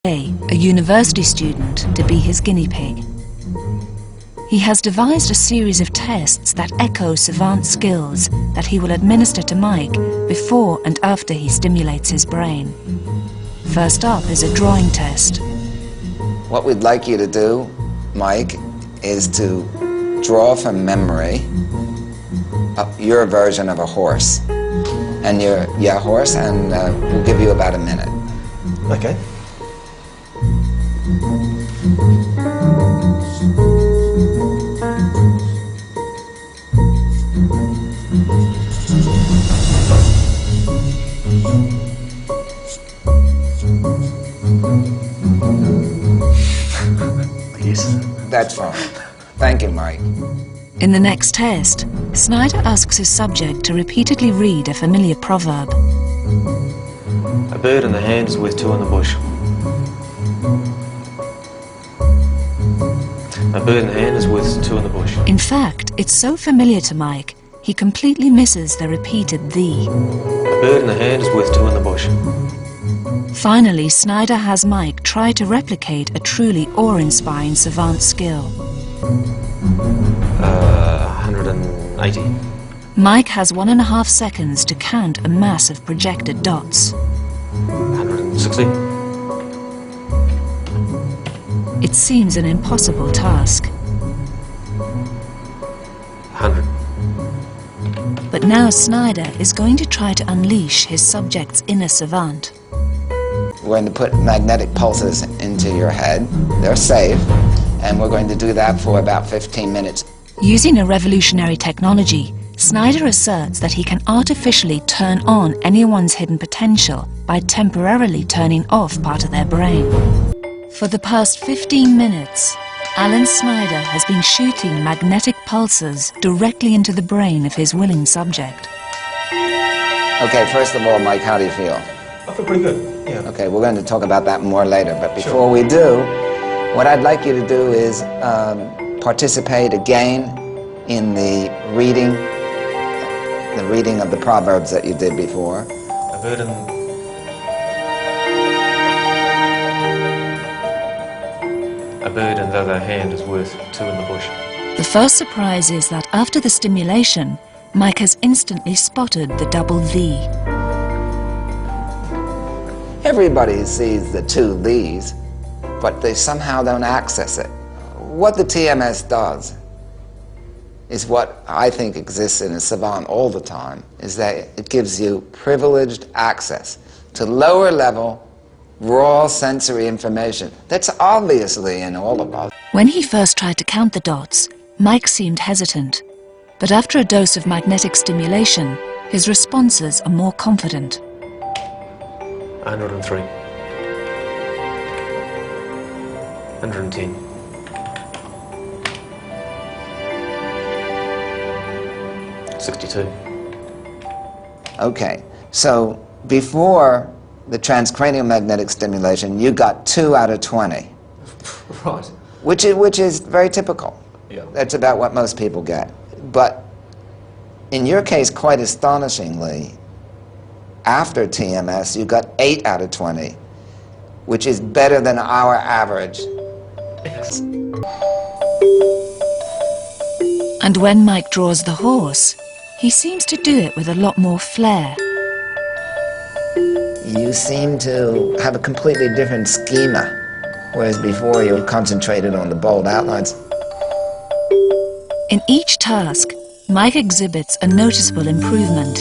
a university student, to be his guinea pig. He has devised a series of tests that echo savant skills that he will administer to Mike before and after he stimulates his brain. First up is a drawing test. What we'd like you to do, Mike, is to draw from memory your version of a horse. And horse, and we'll give you about a minute. Okay. Yes. That's fine. Thank you, Mike. In the next test, Snyder asks his subject to repeatedly read a familiar proverb. A bird in the hand is worth two in the bush. A bird in the hand is worth two in the bush. In fact, it's so familiar to Mike, he completely misses the repeated "the." A bird in the hand is worth two in the bush. Finally, Snyder has Mike try to replicate a truly awe-inspiring savant skill. 180. Mike has 1.5 seconds to count a mass of projected dots. 160. It seems an impossible task. 100. But now Snyder is going to try to unleash his subject's inner savant. We're going to put magnetic pulses into your head. They're safe, and we're going to do that for about 15 minutes. Using a revolutionary technology, Snyder asserts that he can artificially turn on anyone's hidden potential by temporarily turning off part of their brain. For the past 15 minutes, Alan Snyder has been shooting magnetic pulses directly into the brain of his willing subject. Okay, first of all, Mike, how do you feel? I feel pretty good, yeah. Okay, we're going to talk about that more later, but before we do, what I'd like you to do is participate again in the reading of the proverbs that you did before. A bird in... A bird in the other hand is worth two in the bush. The first surprise is that after the stimulation, Mike has instantly spotted the double "the." Everybody sees the two "these," but they somehow don't access it. What the TMS does is what I think exists in a savant all the time, is that it gives you privileged access to lower level, raw sensory information that's obviously in all of us. When he first tried to count the dots, Mike seemed hesitant. But after a dose of magnetic stimulation, his responses are more confident. 103. 110. 62. Okay, so before the transcranial magnetic stimulation, you got 2 out of 20. Right. Which is very typical. Yeah. That's about what most people get. But in your case, quite astonishingly, after TMS, you got 8 out of 20, which is better than our average. Yes. And when Mike draws the horse, he seems to do it with a lot more flair. You seem to have a completely different schema, whereas before you concentrated on the bold outlines. In each task, Mike exhibits a noticeable improvement.